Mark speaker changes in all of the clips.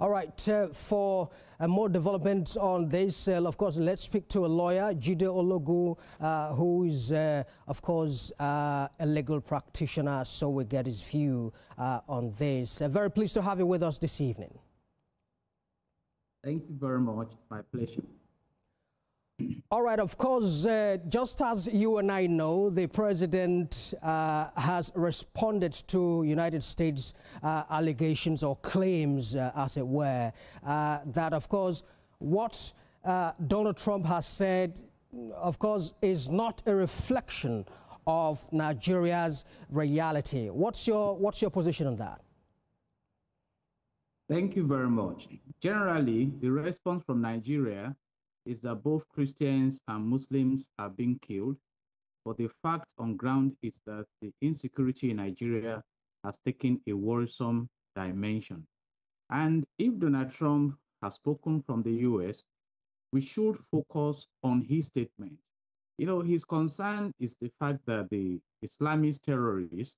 Speaker 1: All right, for more development on this, of course, let's speak to a lawyer, Jide Ologun, who is, of course, a legal practitioner, so we get his view on this. Very pleased to have you with us this evening.
Speaker 2: Thank you very much. My pleasure.
Speaker 1: All right, of course, just as you and I know, the president has responded to United States allegations or claims, as it were, that, of course, what Donald Trump has said, of course, is not a reflection of Nigeria's reality. What's your position on that?
Speaker 2: Thank you very much. Generally, the response from Nigeria is that both Christians and Muslims are being killed, but the fact on ground is that the insecurity in Nigeria has taken a worrisome dimension. And if Donald Trump has spoken from the US, we should focus on his statement. You know, his concern is the fact that the Islamist terrorists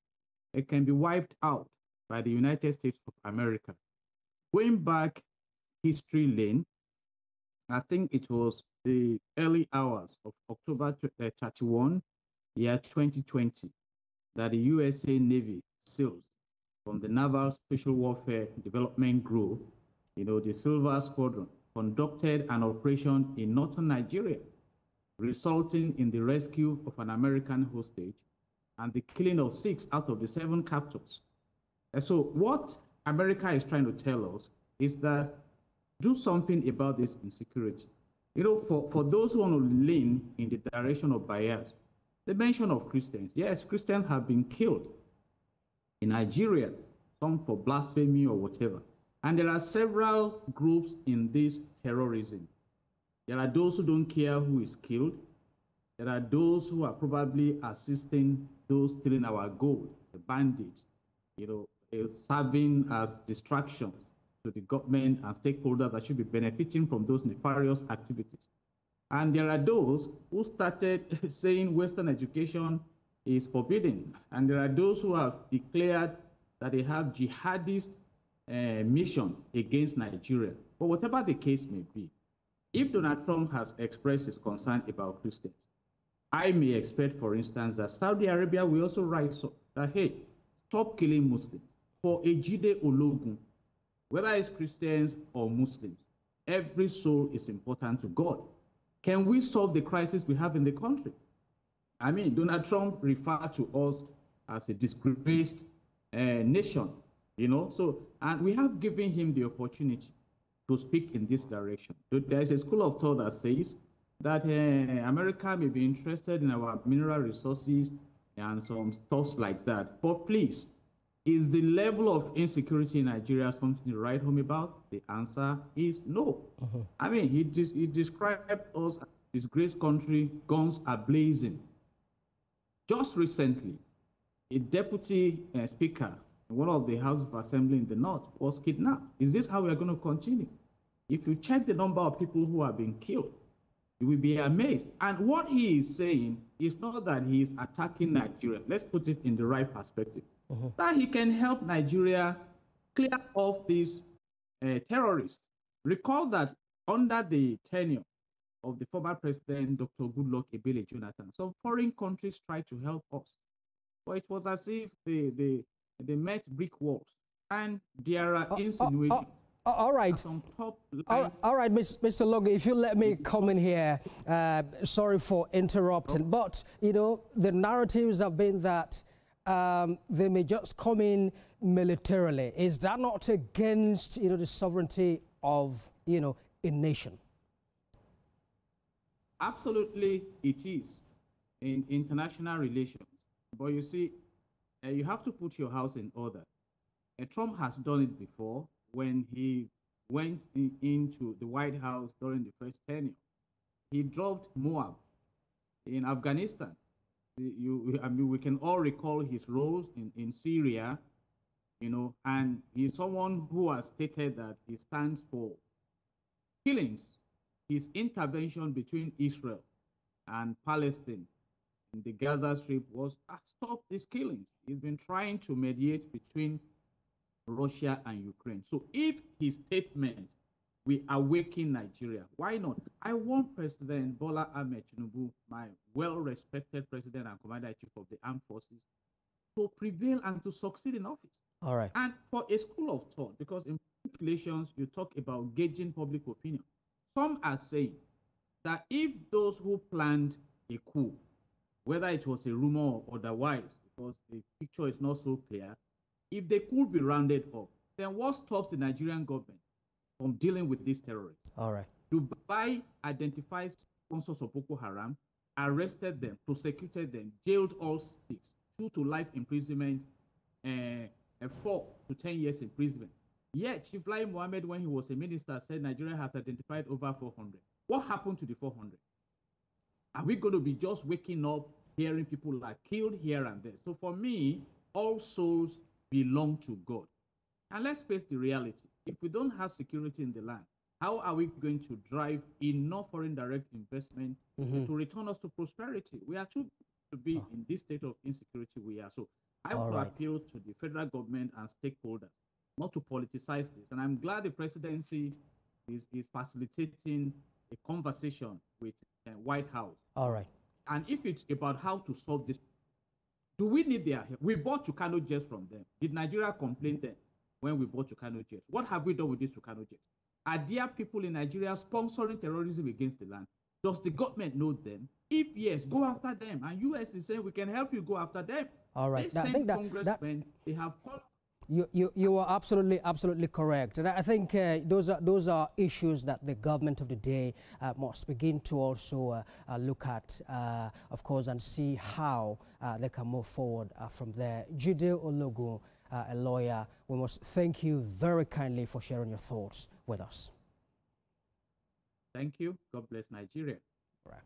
Speaker 2: can be wiped out by the United States of America. Going back history lane, I think it was the early hours of October 31, year 2020, that the USA Navy SEALs from the Naval Special Warfare Development Group, you know, the Silver Squadron, conducted an operation in northern Nigeria, resulting in the rescue of an American hostage and the killing of 6 out of the 7 captors. And so what America is trying to tell us is that do something about this insecurity. You know, for those who want to lean in the direction of bias, the mention of Christians. Yes, Christians have been killed in Nigeria, some for blasphemy or whatever. And there are several groups in this terrorism. There are those who don't care who is killed. There are those who are probably assisting those stealing our gold, the bandits, you know, serving as distractions to the government and stakeholders that should be benefiting from those nefarious activities. And there are those who started saying Western education is forbidden. And there are those who have declared that they have jihadist mission against Nigeria. But whatever the case may be, if Donald Trump has expressed his concern about Christians, I may expect, for instance, that Saudi Arabia will also rise up that, hey, stop killing Muslims. For a Jide Ologun, whether it's Christians or Muslims, every soul is important to God. Can we solve the crisis we have in the country? I mean, Donald Trump referred to us as a disgraced nation, you know, so, and we have given him the opportunity to speak in this direction. There's a school of thought that says that America may be interested in our mineral resources and some stuff like that, but please, is the level of insecurity in Nigeria something to write home about? The answer is no. I mean, he described us as a disgraced country, guns are blazing. Just recently, a deputy speaker in one of the House of Assembly in the North was kidnapped. Is this how we're going to continue? If you check the number of people who have been killed, you will be amazed. And what he is saying is not that he is attacking Nigeria. Let's put it in the right perspective. That he can help Nigeria clear off these terrorists. Recall that under the tenure of the former president, Dr. Goodluck Ebele Jonathan, some foreign countries tried to help us. But it was as if they met brick walls. And there are insinuations.
Speaker 1: All right. All right, Mr. Ologun, if you let me come in here, sorry for interrupting, but, you know, the narratives have been that they may just come in militarily. Is that not against, you know, the sovereignty of, you know, a nation?
Speaker 2: Absolutely, it is in international relations. But you see, you have to put your house in order. Trump has done it before when he went into the White House during the first tenure. He dropped Moab in Afghanistan. I mean, we can all recall his roles in Syria, you know, and he's someone who has stated that he stands for killings. His intervention between Israel and Palestine in the Gaza Strip was stop these killings. He's been trying to mediate between Russia and Ukraine. So if his statement, we awaken Nigeria, why not? I want President Bola Ahmed Tinubu, my well-respected president and commander-in-chief of the armed forces, to prevail and to succeed in office.
Speaker 1: All right.
Speaker 2: And for a school of thought, because in public relations, you talk about gauging public opinion. Some are saying that if those who planned a coup, whether it was a rumor or otherwise, because the picture is not so clear, if they could be rounded up, then what stops the Nigerian government from dealing with these terrorists?
Speaker 1: All right.
Speaker 2: Dubai identified sponsors of Boko Haram, arrested them, prosecuted them, jailed all 6, 2 to life imprisonment, and 4 to 10 years imprisonment. Yet, Chief Lai Mohammed, when he was a minister, said Nigeria has identified over 400. What happened to the 400? Are we going to be just waking up, hearing people are killed here and there? So for me, all souls belong to God. And let's face the reality. If we don't have security in the land, how are we going to drive enough foreign direct investment to return us to prosperity? We are too to be in this state of insecurity we are. So I will appeal to the federal government and stakeholders not to politicize this. And I'm glad the presidency is facilitating a conversation with the White House.
Speaker 1: All right.
Speaker 2: And if it's about how to solve this, do we need their help? We bought Tucano jets from them. Did Nigeria complain then when we bought Tucano jets? What have we done with these Tucano jets? Are there people in Nigeria sponsoring terrorism against the land? Does the government know them? If yes, go after them. And US is saying we can help you go after them.
Speaker 1: All right.
Speaker 2: They send congressmen, they have called.
Speaker 1: You are absolutely correct, and I think those are issues that the government of the day must begin to also look at, of course, and see how they can move forward from there. Jide Ologun, a lawyer, we must thank you very kindly for sharing your thoughts with us.
Speaker 2: Thank you. God bless Nigeria.
Speaker 1: Right.